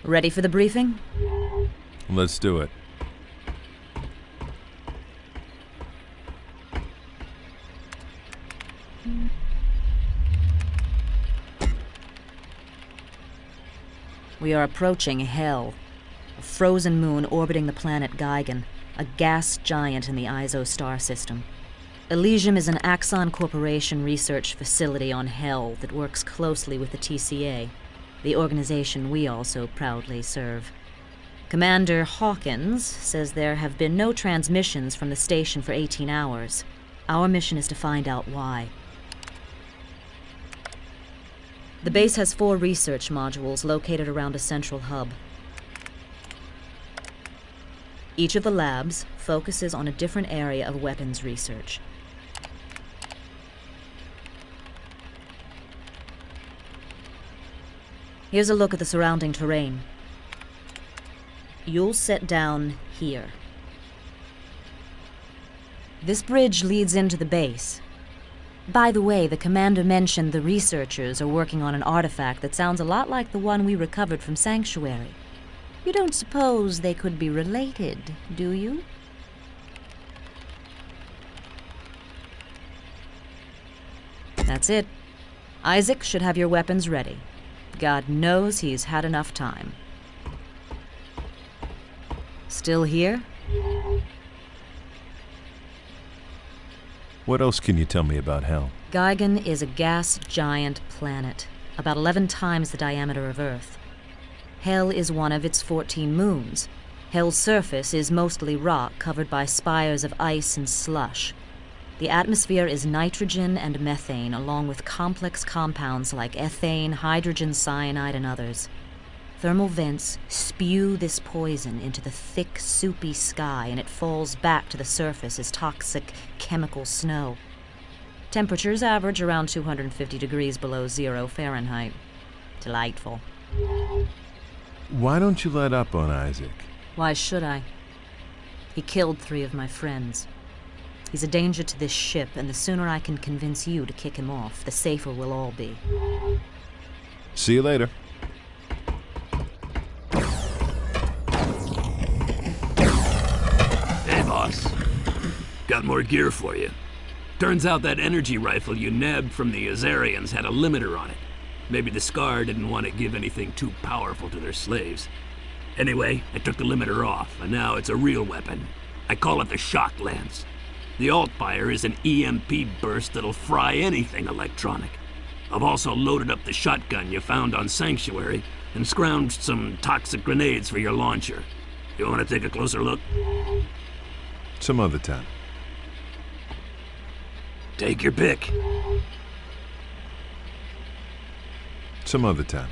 Ready for the briefing? Let's do it. We are approaching Hell, a frozen moon orbiting the planet Gigan, a gas giant in the Iso star system. Elysium is an Axon Corporation research facility on Hell that works closely with the TCA, the organization we also proudly serve. Commander Hawkins says there have been no transmissions from the station for 18 hours. Our mission is to find out why. The base has 4 research modules located around a central hub. Each of the labs focuses on a different area of weapons research. Here's a look at the surrounding terrain. You'll sit down here. This bridge leads into the base. By the way, the commander mentioned the researchers are working on an artifact that sounds a lot like the one we recovered from Sanctuary. You don't suppose they could be related, do you? That's it. Isaac should have your weapons ready. God knows he's had enough time. Still here? What else can you tell me about Hell? Gigan is a gas giant planet, about 11 times the diameter of Earth. Hell is one of its 14 moons. Hell's surface is mostly rock covered by spires of ice and slush. The atmosphere is nitrogen and methane, along with complex compounds like ethane, hydrogen cyanide, and others. Thermal vents spew this poison into the thick, soupy sky, and it falls back to the surface as toxic chemical snow. Temperatures average around 250 degrees below 0 Fahrenheit. Delightful. Why don't you let up on Isaac? Why should I? He killed 3 of my friends. He's a danger to this ship, and the sooner I can convince you to kick him off, the safer we'll all be. See you later. Hey, boss. Got more gear for you. Turns out that energy rifle you nabbed from the Azarians had a limiter on it. Maybe the Scar didn't want to give anything too powerful to their slaves. Anyway, I took the limiter off, and now it's a real weapon. I call it the Shock Lance. The alt-fire is an EMP burst that'll fry anything electronic. I've also loaded up the shotgun you found on Sanctuary and scrounged some toxic grenades for your launcher. You want to take a closer look? Some other time. Take your pick. Some other time.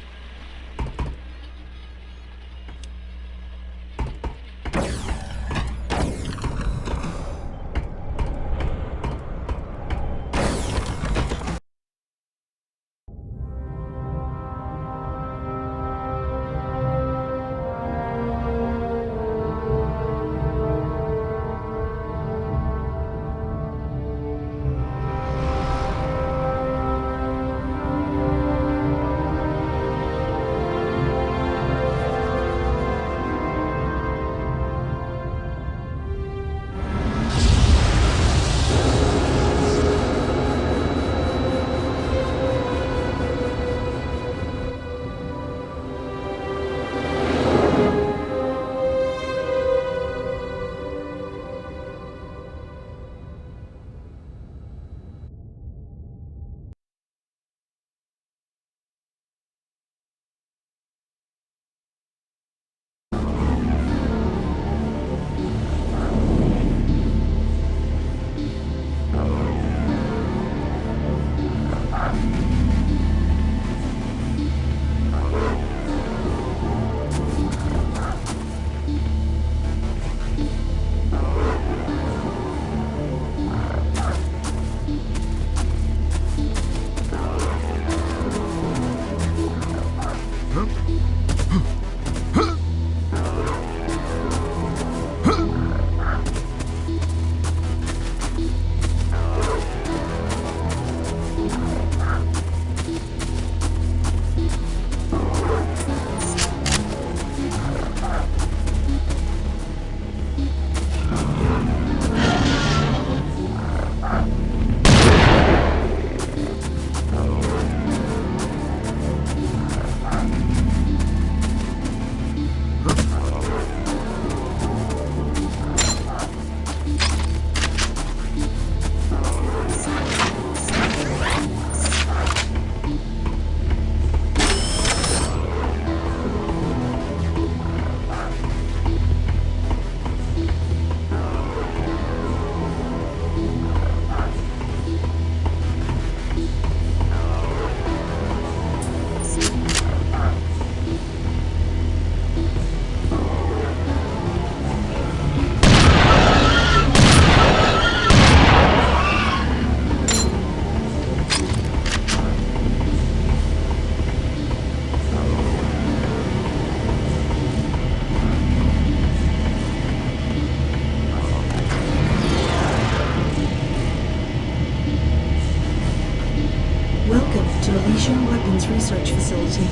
to Elysian Weapons Research Facility.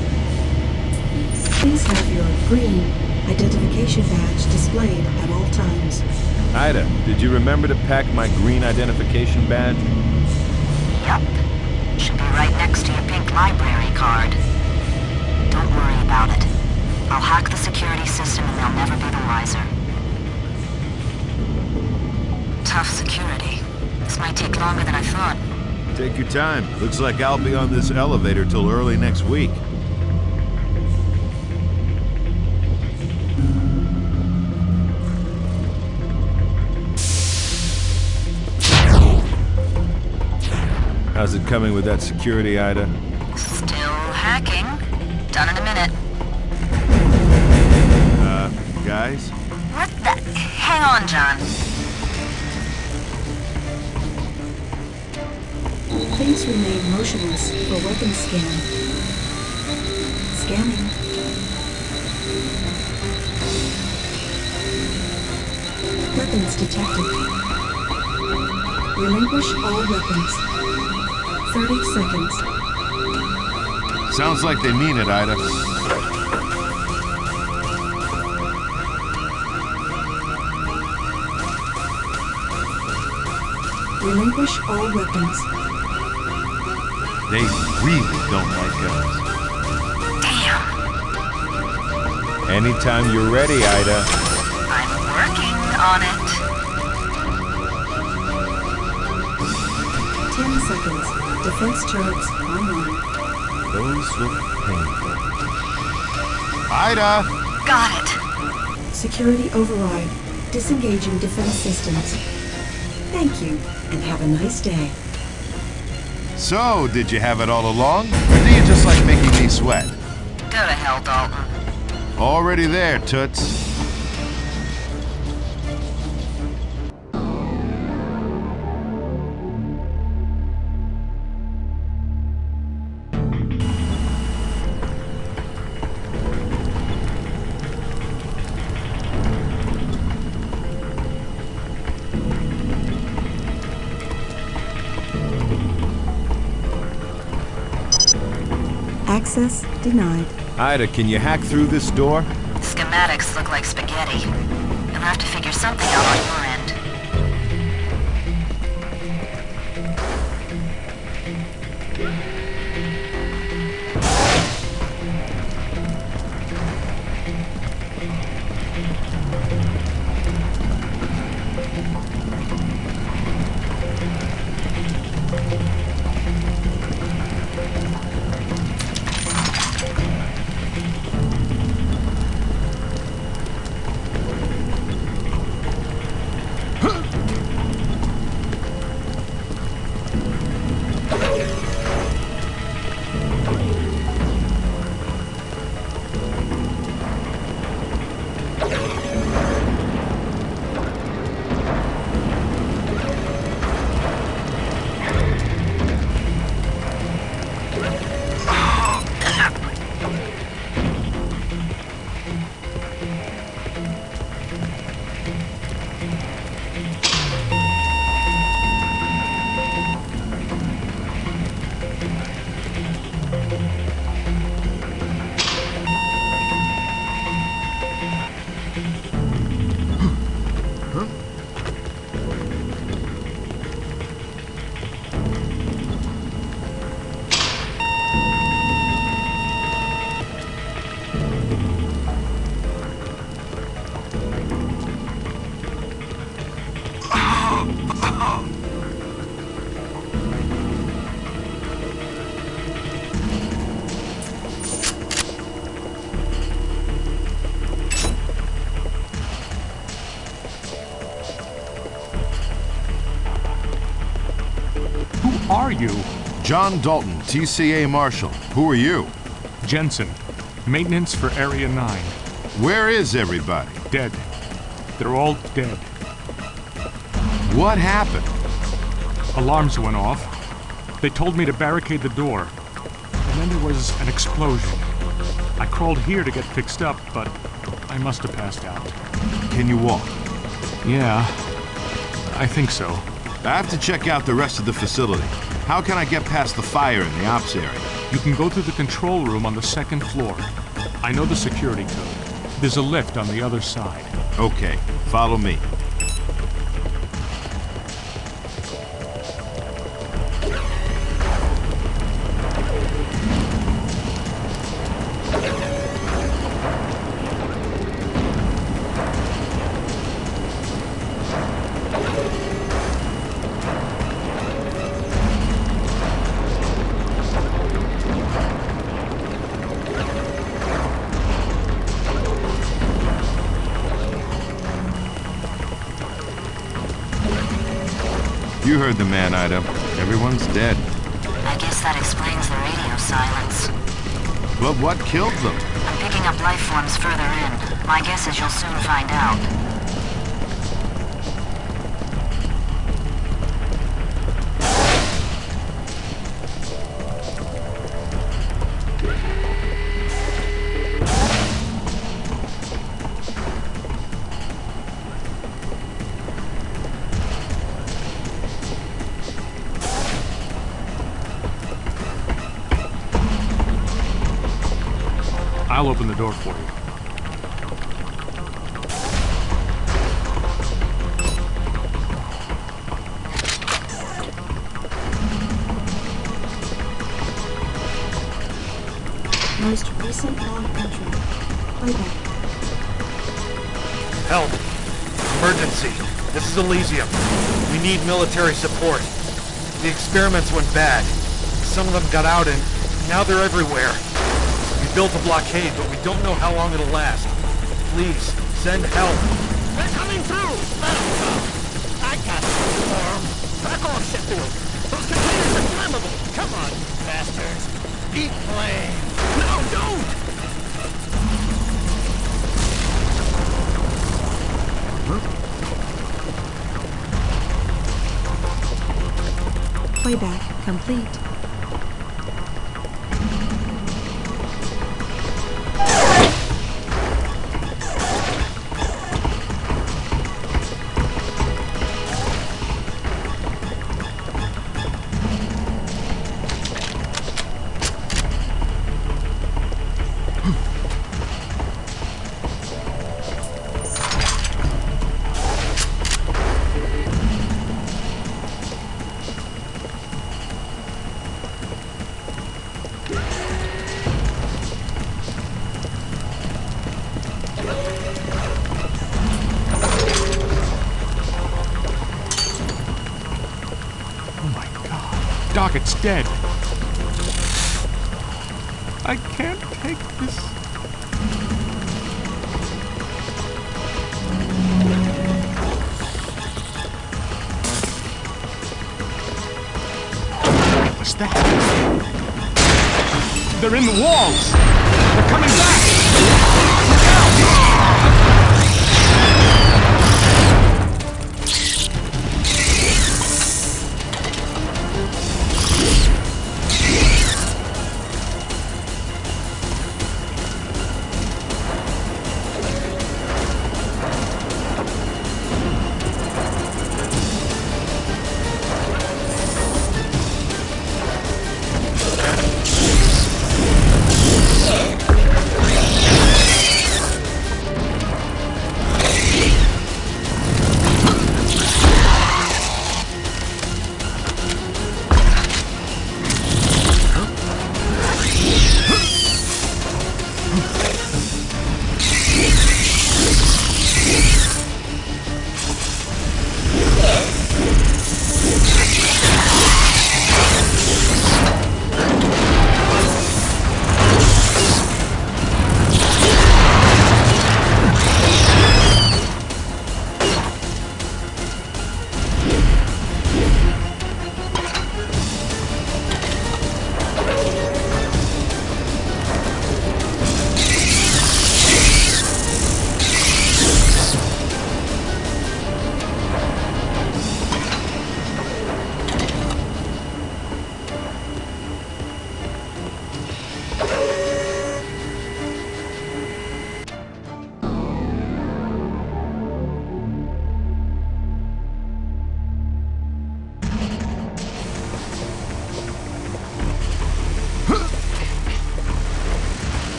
Please have your green identification badge displayed at all times. Ida, did you remember to pack my green identification badge? Yup. Should be right next to your pink library card. Don't worry about it. I'll hack the security system and they'll never be the wiser. Tough security. This might take longer than I thought. Take your time. Looks like I'll be on this elevator till early next week. How's it coming with that security, Ida? Still hacking. Done in a minute. Guys? What the? Hang on, John. Please remain motionless for weapon scan. Scanning. Weapons detected. Relinquish all weapons. 30 seconds. Sounds like they mean it, Ida. Relinquish all weapons. They really don't like guns. Damn. Anytime you're ready, Ida. I'm working on it. 10 seconds. Defense turrets online. Those look painful. Ida! Got it. Security override. Disengaging defense systems. Thank you, and have a nice day. So, did you have it all along? Or do you just like making me sweat? Go to hell, Dalton. Already there, Toots. Access denied. Ida, can you hack through this door? Schematics look like spaghetti. You'll have to figure something out on your end. Who are you? John Dalton, TCA Marshal. Who are you? Jensen. Maintenance for Area 9. Where is everybody? Dead. They're all dead. What happened? Alarms went off. They told me to barricade the door. And then there was an explosion. I crawled here to get fixed up, but I must have passed out. Can you walk? Yeah, I think so. I have to check out the rest of the facility. How can I get past the fire in the ops area? You can go through the control room on the second floor. I know the security code. There's a lift on the other side. Okay, follow me. You heard the man, Ida. Everyone's dead. I guess that explains the radio silence. But what killed them? I'm picking up life forms further in. My guess is you'll soon find out. I'll open the door for you. Most recent log entry. Playback. Help! Emergency! This is Elysium. We need military support. The experiments went bad. Some of them got out and now they're everywhere. We built a blockade, but we don't know how long it'll last. Please, send help. They're coming through! Let them come! I got the storm! Back off, Sheffield! Those containers are flammable! Come on, you bastards! Eat flame! No, don't! Playback complete. Doc, it's dead. I can't take this. What's that? They're in the walls! They're coming back! Look out!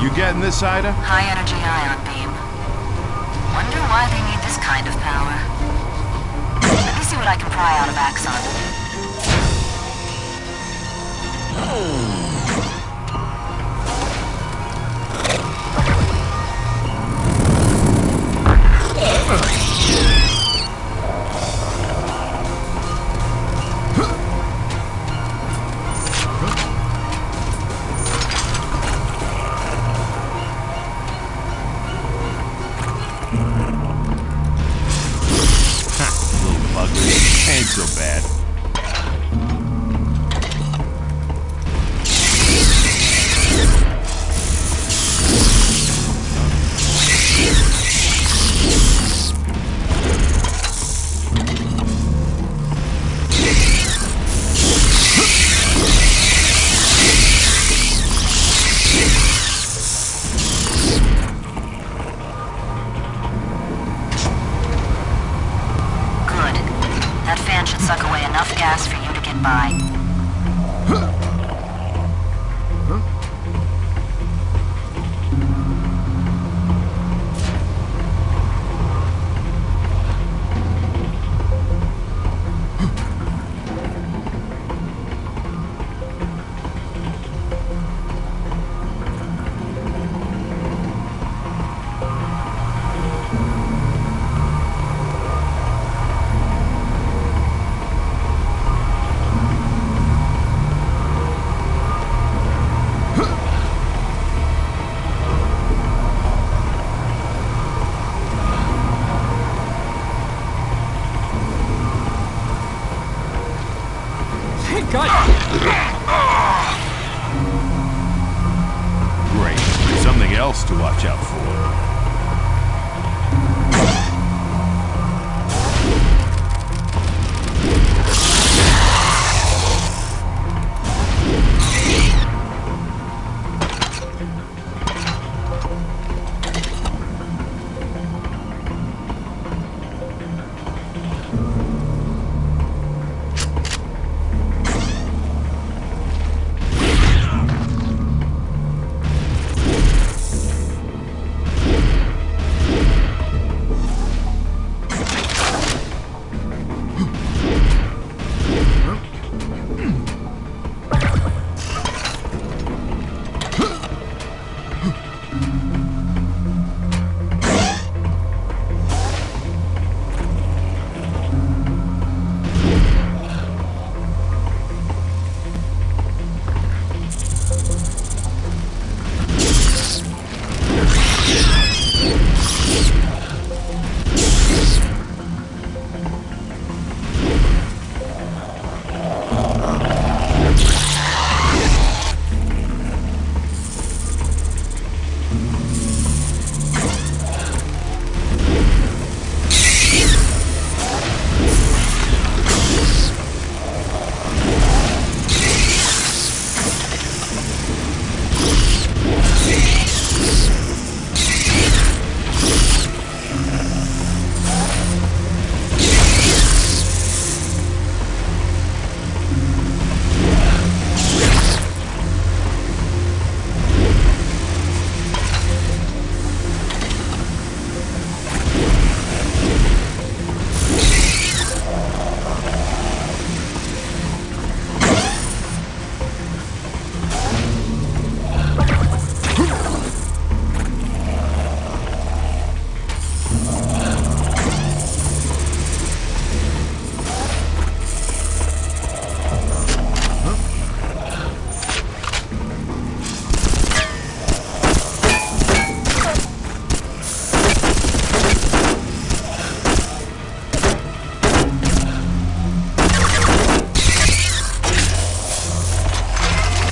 You getting this, Ida? High energy ion beam. Wonder why they need this kind of power. Let me see what I can pry out of Axon. Ain't so bad. Suck away enough gas for you to get by. Great. Something else to watch out for.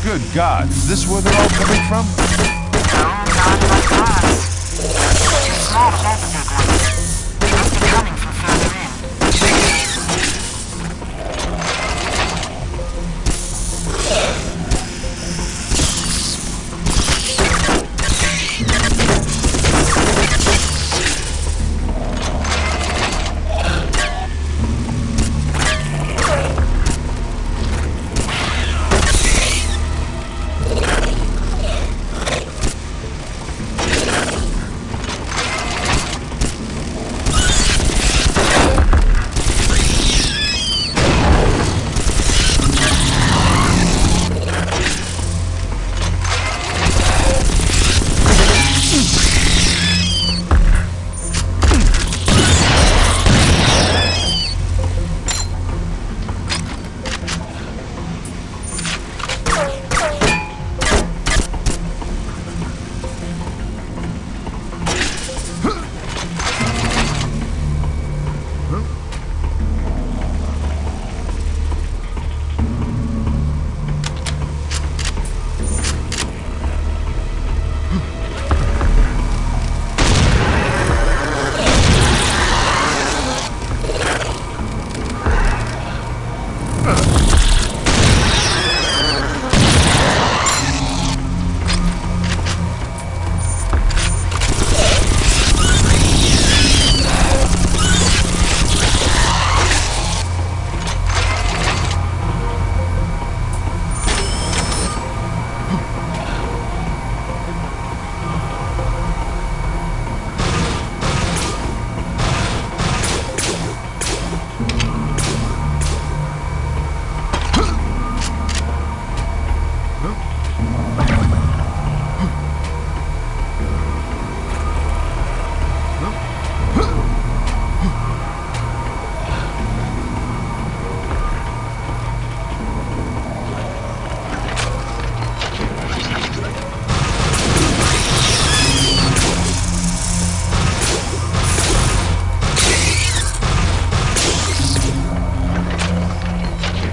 Good God, is this where they're all coming from? No, not like us. Too small to hold the big ones. They must be coming from further in.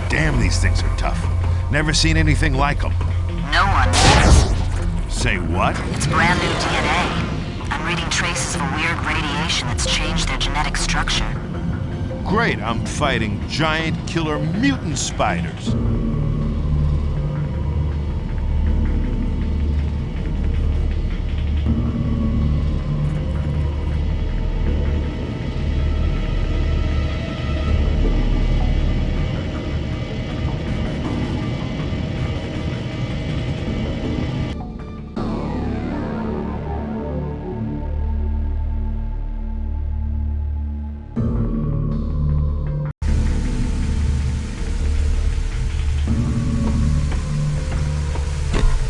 Damn, these things are tough. Never seen anything like them. No one has. Say what? It's brand new DNA. I'm reading traces of a weird radiation that's changed their genetic structure. Great, I'm fighting giant killer mutant spiders.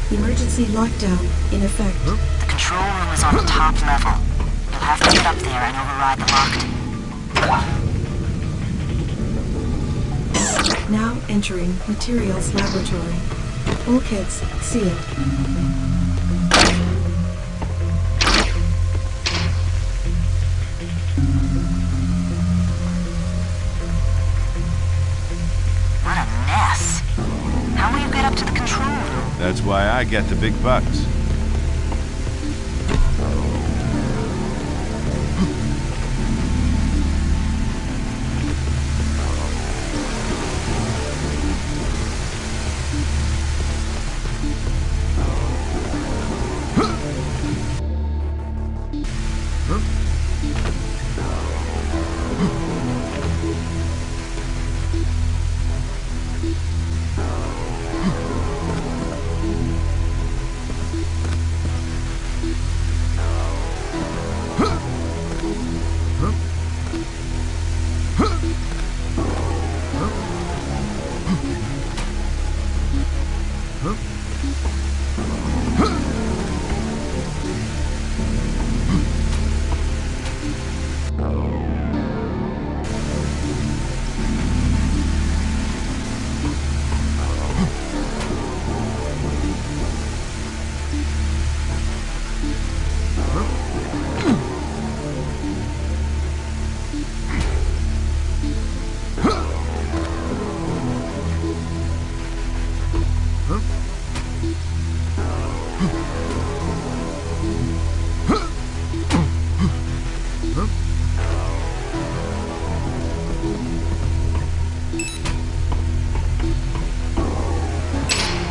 Emergency lockdown in effect. The control room is on the top level. You'll have to get up there and override the lockdown. Now entering materials laboratory. Bulkheads sealed. What a mess. How will you get up to the control room? That's why I get the big bucks.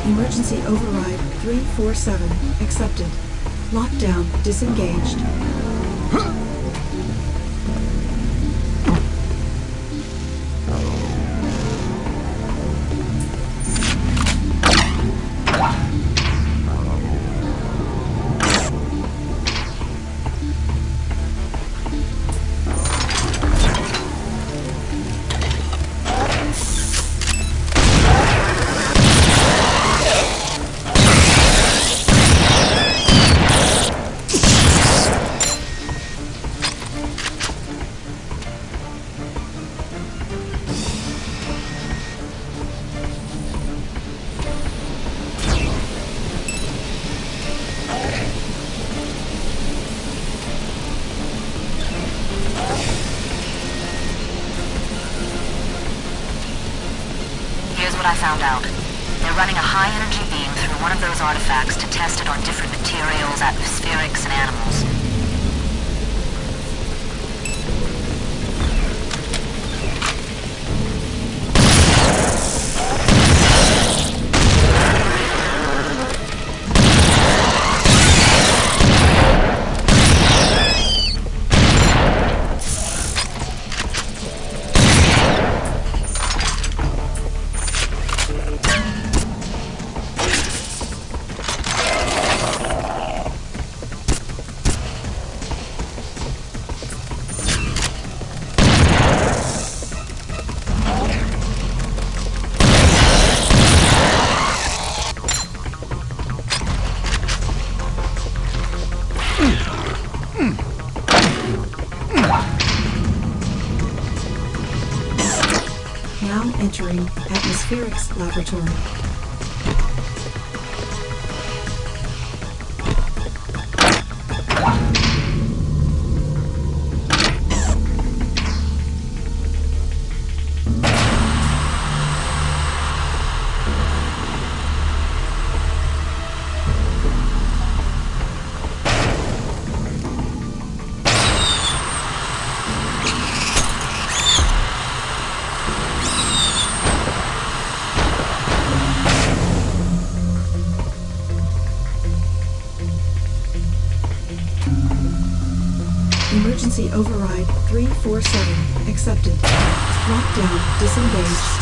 Emergency override 347 accepted. Lockdown disengaged. I found out. They're running a high-energy beam through one of those artifacts to test it on different materials, atmospherics, and animals. entering Atmospherics Laboratory. Emergency override 347 accepted. Lockdown disengaged.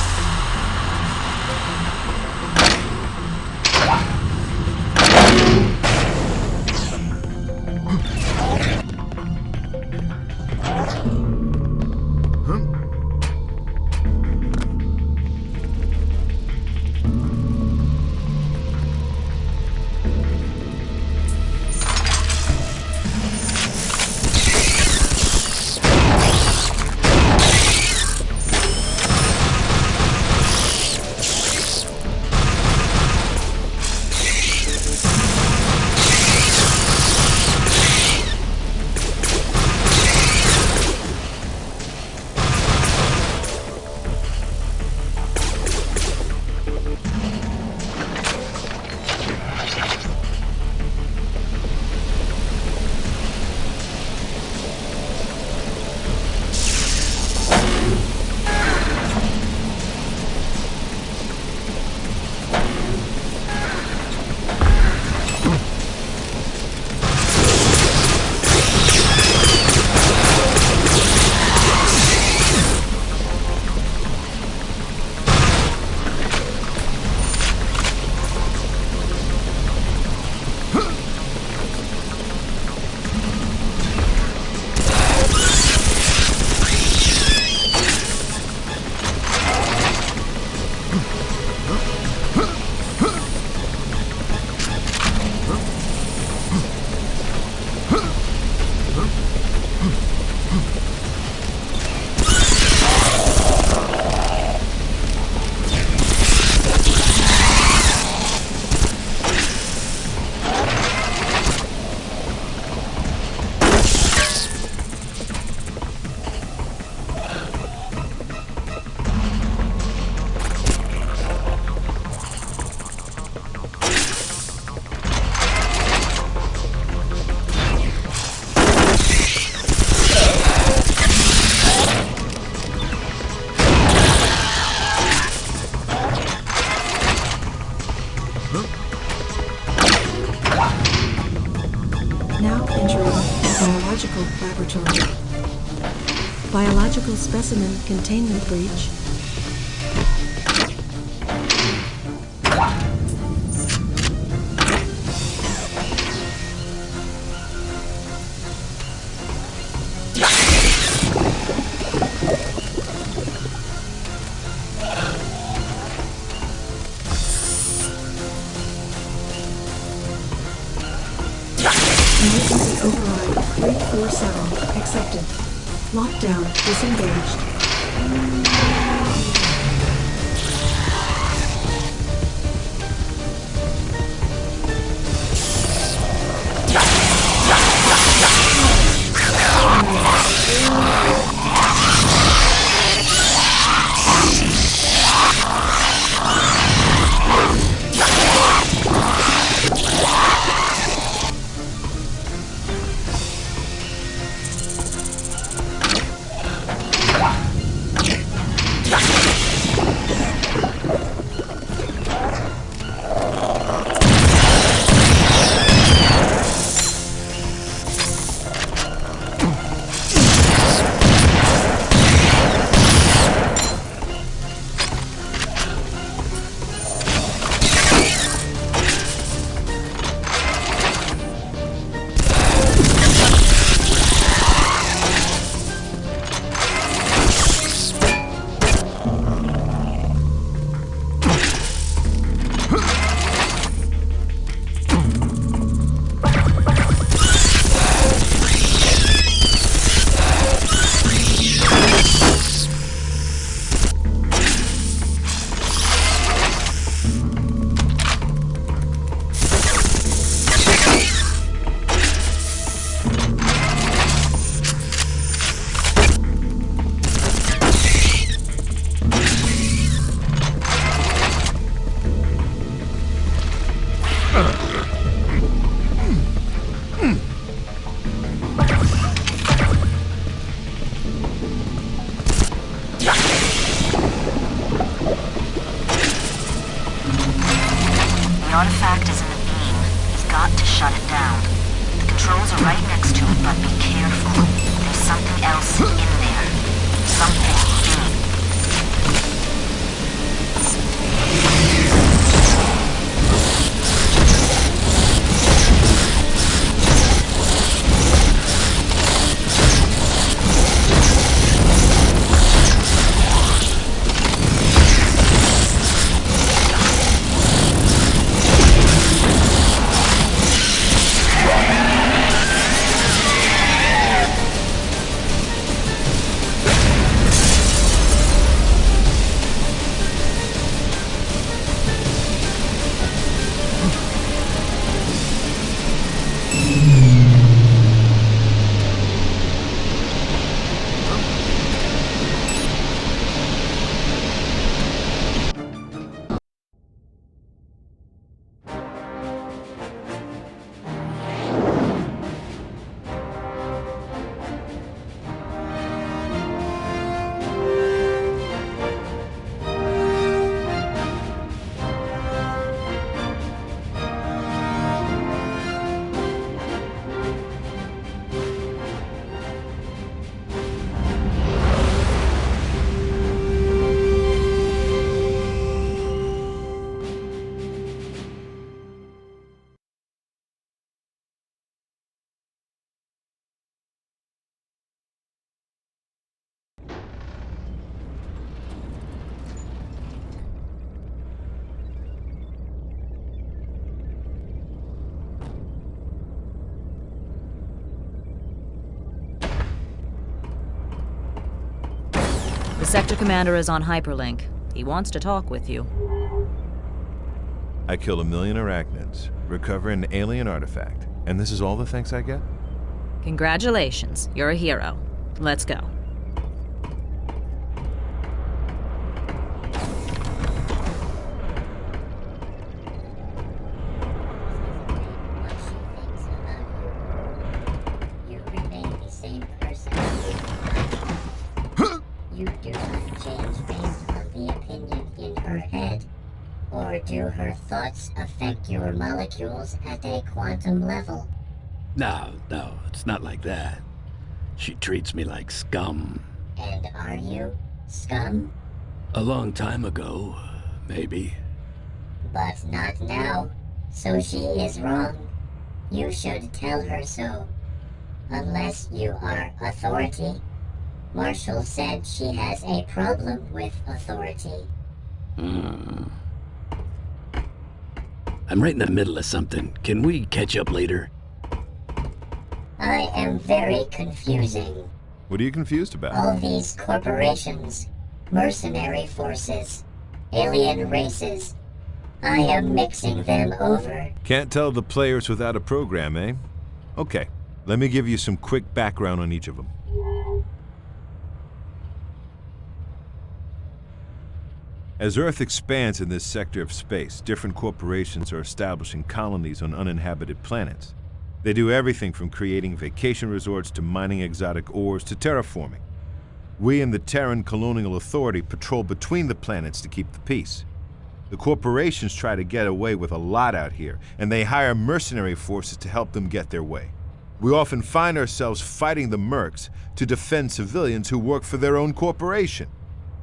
Now entering the biological laboratory. Biological specimen containment breach. Emergency override 347 accepted. Lockdown disengaged. The artifact is in the beam. He's got to shut it down. The controls are right next to it, but be careful. There's something else in there. Something big. The sector commander is on hyperlink. He wants to talk with you. I killed 1 million arachnids, recover an alien artifact, and this is all the thanks I get? Congratulations, you're a hero. Let's go. You remain the same person. You do not change based on the opinion in her head. Or do her thoughts affect your molecules at a quantum level? No, it's not like that. She treats me like scum. And are you scum? A long time ago, maybe. But not now. So she is wrong. You should tell her so. Unless you are authority. Marshall said she has a problem with authority. I'm right in the middle of something. Can we catch up later? I am very confusing. What are you confused about? All these corporations, mercenary forces, alien races. I am mixing them over. Can't tell the players without a program, eh? Okay, let me give you some quick background on each of them. As Earth expands in this sector of space, different corporations are establishing colonies on uninhabited planets. They do everything from creating vacation resorts to mining exotic ores to terraforming. We and the Terran Colonial Authority patrol between the planets to keep the peace. The corporations try to get away with a lot out here, and they hire mercenary forces to help them get their way. We often find ourselves fighting the mercs to defend civilians who work for their own corporation.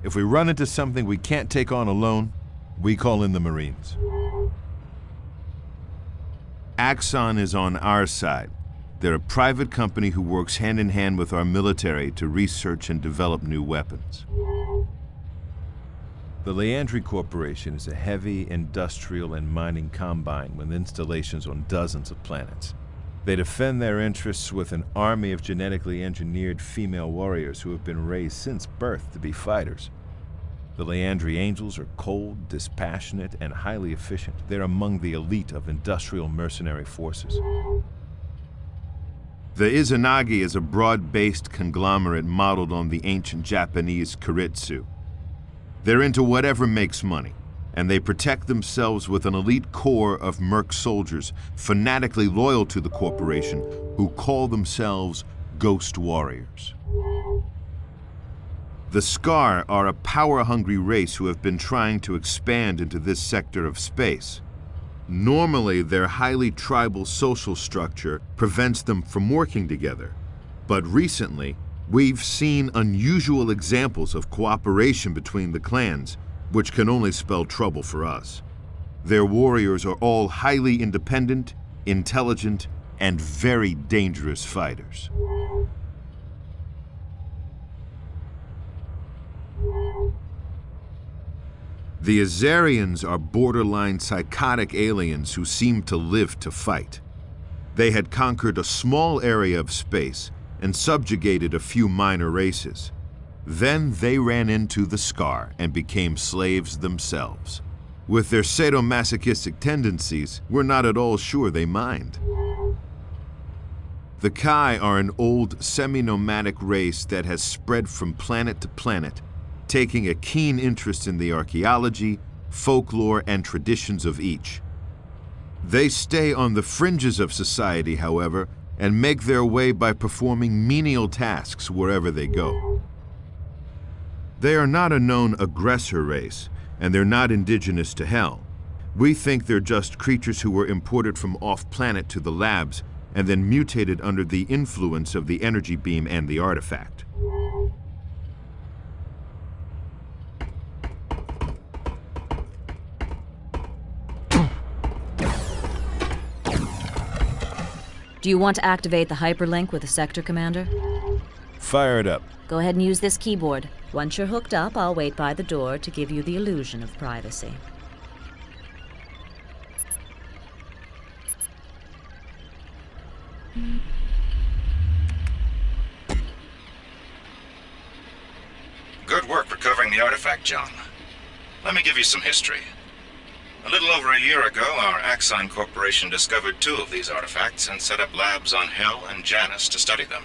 If we run into something we can't take on alone, we call in the Marines. Axon is on our side. They're a private company who works hand in hand with our military to research and develop new weapons. The Leandri Corporation is a heavy industrial and mining combine with installations on dozens of planets. They defend their interests with an army of genetically engineered female warriors who have been raised since birth to be fighters. The Leandri Angels are cold, dispassionate, and highly efficient. They're among the elite of industrial mercenary forces. The Izanagi is a broad-based conglomerate modeled on the ancient Japanese Keiretsu. They're into whatever makes money. and they protect themselves with an elite corps of merc soldiers fanatically loyal to the corporation who call themselves Ghost Warriors. The Scar are a power-hungry race who have been trying to expand into this sector of space. Normally, their highly tribal social structure prevents them from working together, but recently, we've seen unusual examples of cooperation between the clans, which can only spell trouble for us. Their warriors are all highly independent, intelligent, and very dangerous fighters. The Azarians are borderline psychotic aliens who seem to live to fight. They had conquered a small area of space and subjugated a few minor races. Then they ran into the Scar and became slaves themselves. With their sadomasochistic tendencies, we're not at all sure they mind. The Kai are an old, semi-nomadic race that has spread from planet to planet, taking a keen interest in the archaeology, folklore, and traditions of each. They stay on the fringes of society, however, and make their way by performing menial tasks wherever they go. They are not a known aggressor race, and they're not indigenous to Hell. We think they're just creatures who were imported from off-planet to the labs and then mutated under the influence of the energy beam and the artifact. Do you want to activate the hyperlink with the sector commander? Fire it up. Go ahead and use this keyboard. Once you're hooked up, I'll wait by the door to give you the illusion of privacy. Good work recovering the artifact, John. Let me give you some history. A little over a year ago, our Axine Corporation discovered 2 of these artifacts and set up labs on Hell and Janus to study them.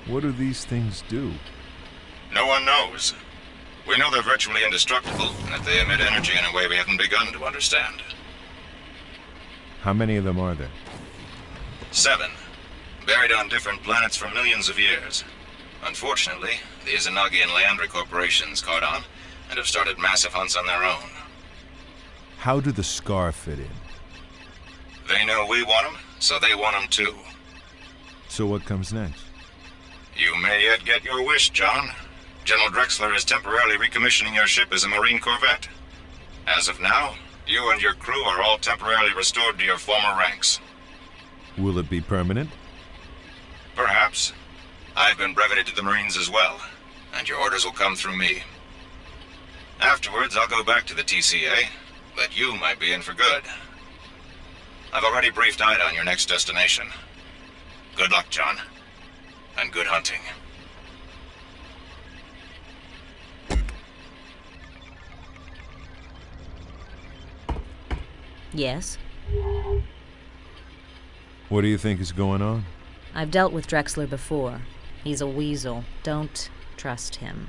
What do these things do? No one knows. We know they're virtually indestructible, and that they emit energy in a way we haven't begun to understand. How many of them are there? 7. Buried on different planets for millions of years. Unfortunately, the Izanagi and Leandri corporations caught on, and have started massive hunts on their own. How do the Scar fit in? They know we want them, so they want them too. So what comes next? You may yet get your wish, John. General Drexler is temporarily recommissioning your ship as a Marine corvette. As of now, you and your crew are all temporarily restored to your former ranks. Will it be permanent? Perhaps. I've been breveted to the Marines as well, and your orders will come through me. Afterwards, I'll go back to the TCA, but you might be in for good. I've already briefed Ida on your next destination. Good luck, John. And good hunting. Yes? What do you think is going on? I've dealt with Drexler before. He's a weasel. Don't trust him.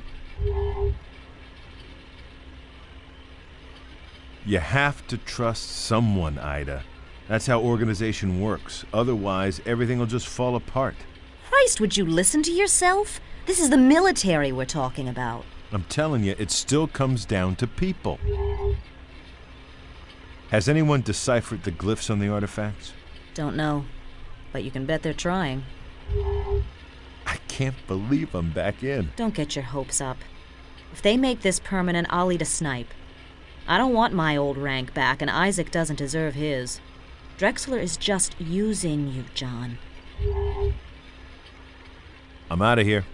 You have to trust someone, Ida. That's how organization works. Otherwise, everything will just fall apart. Christ, would you listen to yourself? This is the military we're talking about. I'm telling you, it still comes down to people. Has anyone deciphered the glyphs on the artifacts? Don't know, but you can bet they're trying. I can't believe I'm back in. Don't get your hopes up. If they make this permanent, I'll eat a snipe. I don't want my old rank back, and Isaac doesn't deserve his. Drexler is just using you, John. I'm out of here.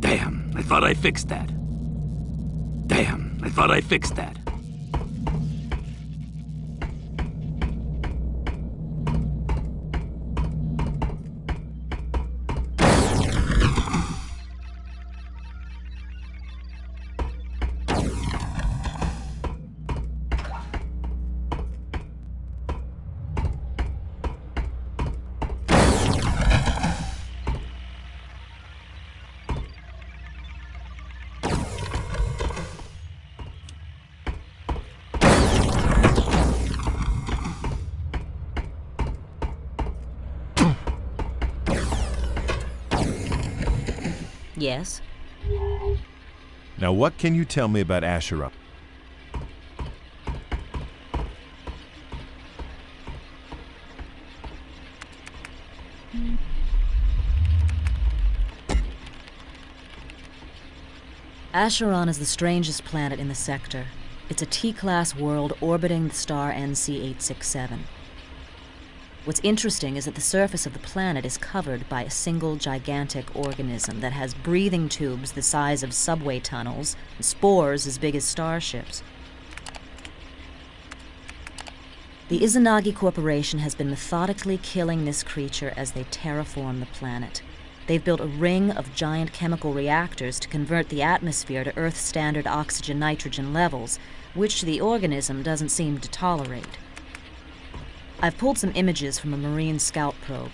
Damn, I thought I fixed that. Damn, I thought I fixed that. Yes? Now what can you tell me about Asherah? Acheron is the strangest planet in the sector. It's a T-class world orbiting the star NC-867. What's interesting is that the surface of the planet is covered by a single gigantic organism that has breathing tubes the size of subway tunnels and spores as big as starships. The Izanagi Corporation has been methodically killing this creature as they terraform the planet. They've built a ring of giant chemical reactors to convert the atmosphere to Earth standard oxygen-nitrogen levels, which the organism doesn't seem to tolerate. I've pulled some images from a Marine scout probe.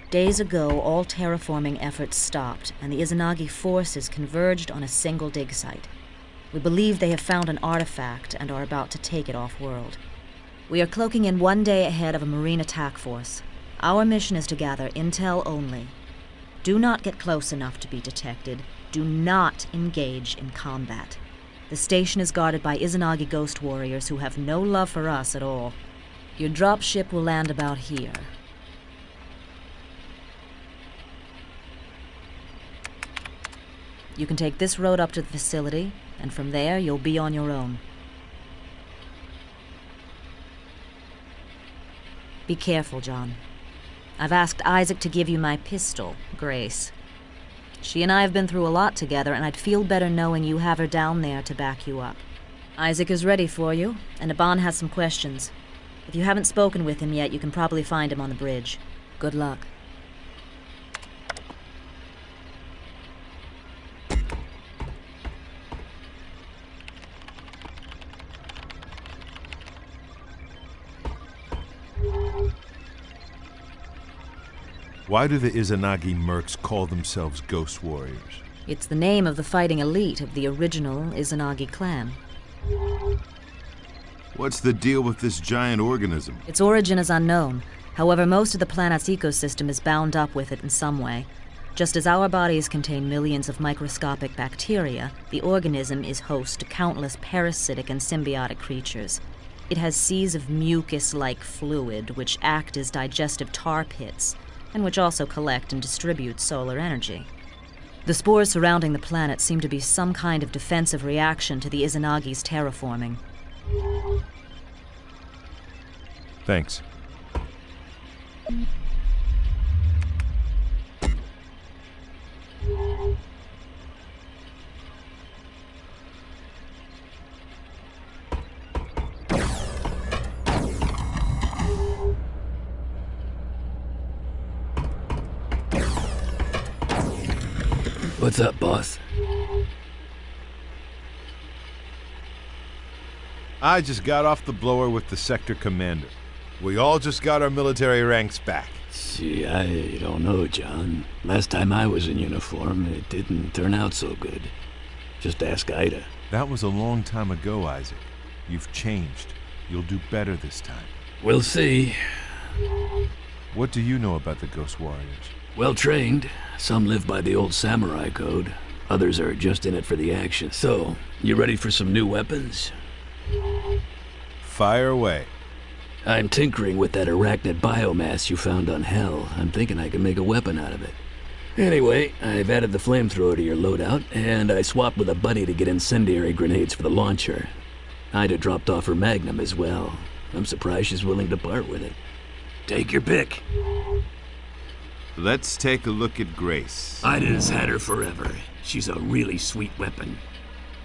Days ago, all terraforming efforts stopped, and the Izanagi forces converged on a single dig site. We believe they have found an artifact and are about to take it off-world. We are cloaking in 1 day ahead of a Marine attack force. Our mission is to gather intel only. Do not get close enough to be detected. Do not engage in combat. The station is guarded by Izanagi ghost warriors who have no love for us at all. Your dropship will land about here. You can take this road up to the facility, and from there, you'll be on your own. Be careful, John. I've asked Isaac to give you my pistol, Grace. She and I have been through a lot together, and I'd feel better knowing you have her down there to back you up. Isaac is ready for you, and Aban has some questions. If you haven't spoken with him yet, you can probably find him on the bridge. Good luck. Why do the Izanagi mercs call themselves Ghost Warriors? It's the name of the fighting elite of the original Izanagi clan. What's the deal with this giant organism? Its origin is unknown. However, most of the planet's ecosystem is bound up with it in some way. Just as our bodies contain millions of microscopic bacteria, the organism is host to countless parasitic and symbiotic creatures. It has seas of mucus-like fluid, which act as digestive tar pits, and which also collect and distribute solar energy. The spores surrounding the planet seem to be some kind of defensive reaction to the Izanagi's terraforming. Thanks. What's up, boss? I just got off the blower with the sector commander. We all just got our military ranks back. See, I don't know, John. Last time I was in uniform, it didn't turn out so good. Just ask Ida. That was a long time ago, Isaac. You've changed. You'll do better this time. We'll see. What do you know about the Ghost Warriors? Well trained. Some live by the old samurai code. Others are just in it for the action. So, you ready for some new weapons? Fire away. I'm tinkering with that arachnid biomass you found on Hell. I'm thinking I can make a weapon out of it. Anyway, I've added the flamethrower to your loadout, and I swapped with a buddy to get incendiary grenades for the launcher. Ida dropped off her Magnum as well. I'm surprised she's willing to part with it. Take your pick. Let's take a look at Grace. Ida's had her forever. She's a really sweet weapon.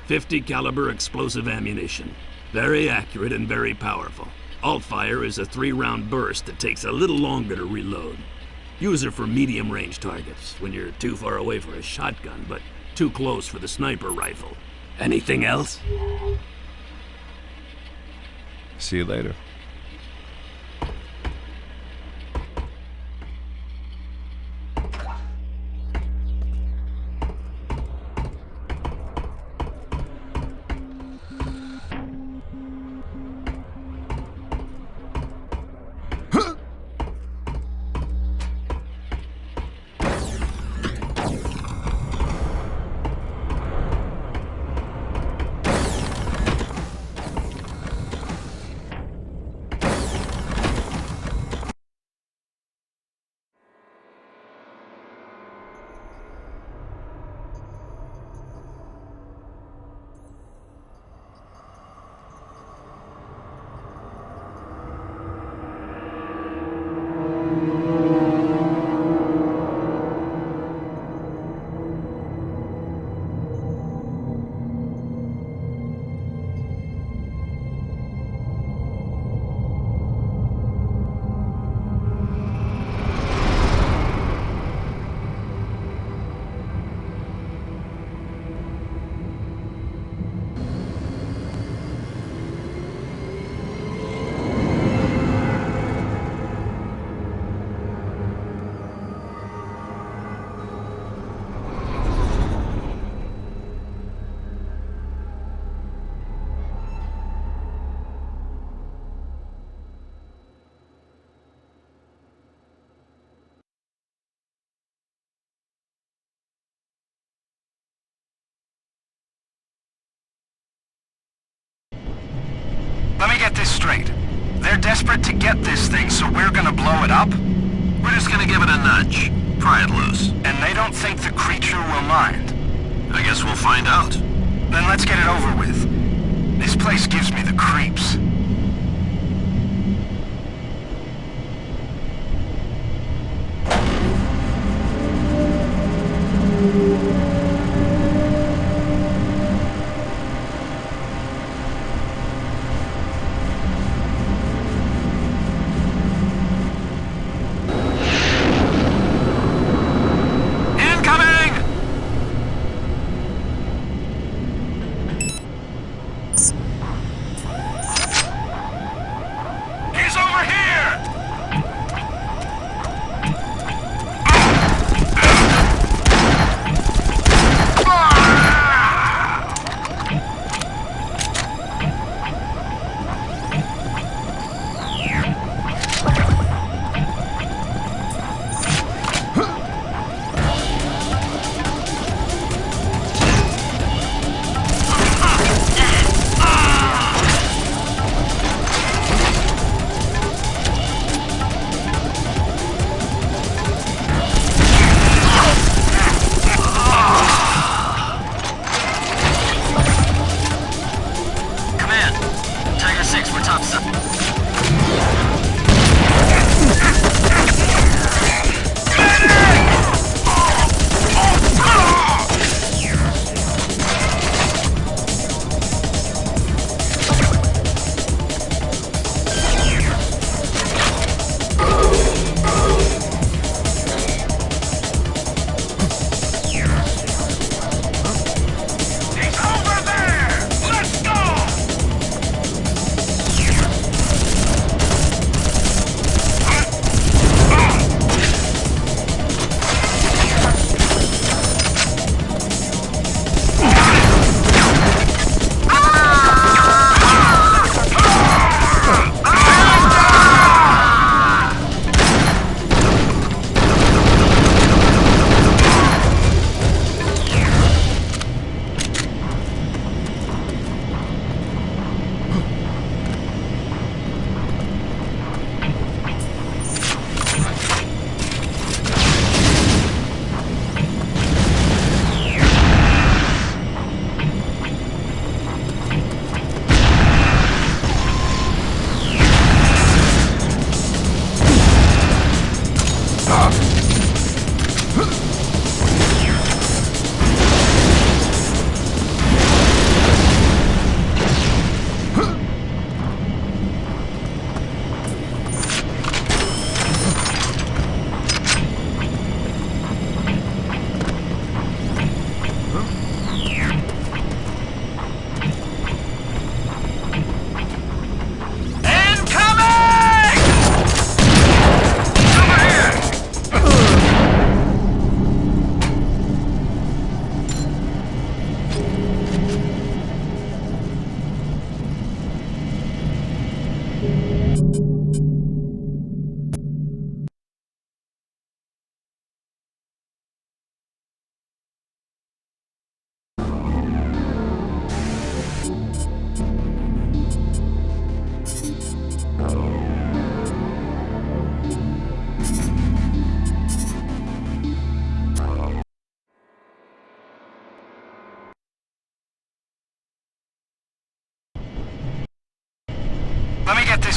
50 caliber explosive ammunition. Very accurate and very powerful. Alt-fire is a 3-round burst that takes a little longer to reload. Use her for medium-range targets, when you're too far away for a shotgun, but too close for the sniper rifle. Anything else? See you later. Let me get this straight. They're desperate to get this thing, so we're gonna blow it up? We're just gonna give it a nudge. Pry it loose. And they don't think the creature will mind? I guess we'll find out. Then let's get it over with. This place gives me the creeps.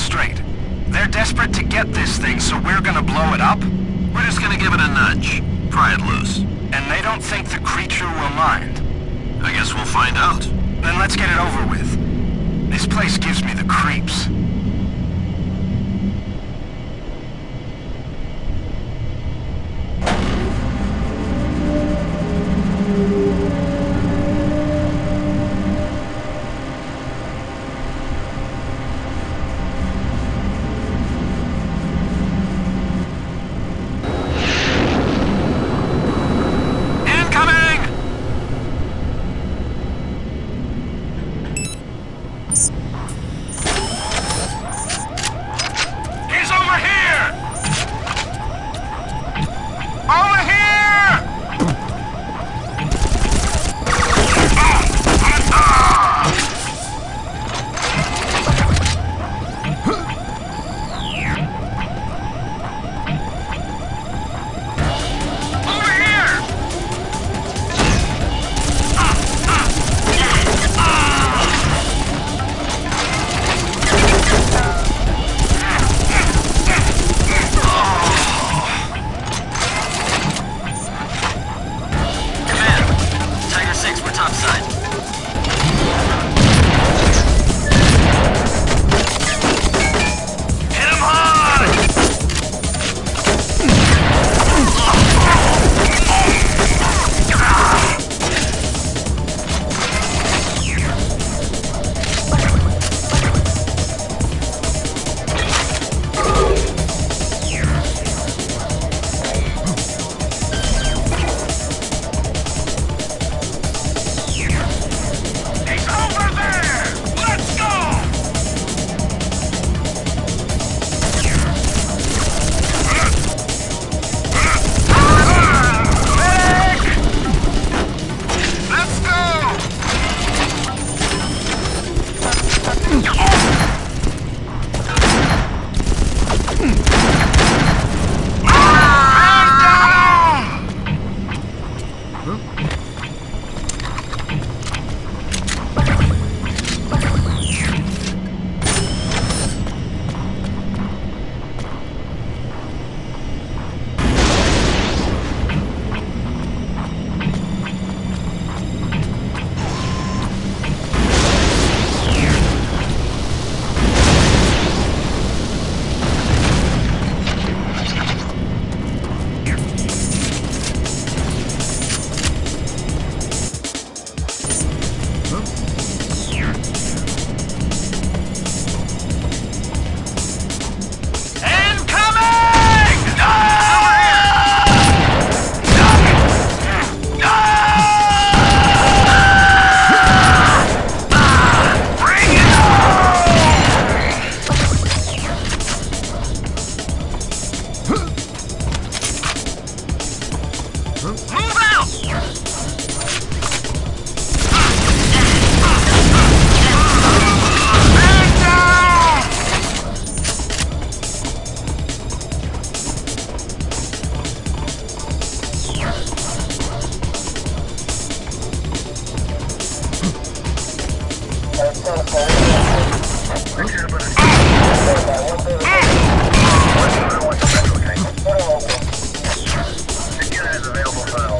straight. They're desperate to get this thing, so we're gonna blow it up? We're just gonna give it a nudge. Pry it loose. And they don't think the creature will mind? I guess we'll find out. Then let's get it over with. This place gives me the creeps.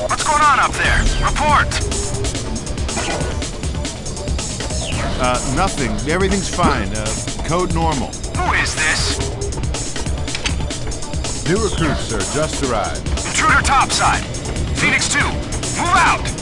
What's going on up there? Report! Nothing. Everything's fine. Code normal. Who is this? New recruit, sir. Just arrived. Intruder topside. Phoenix 2, move out!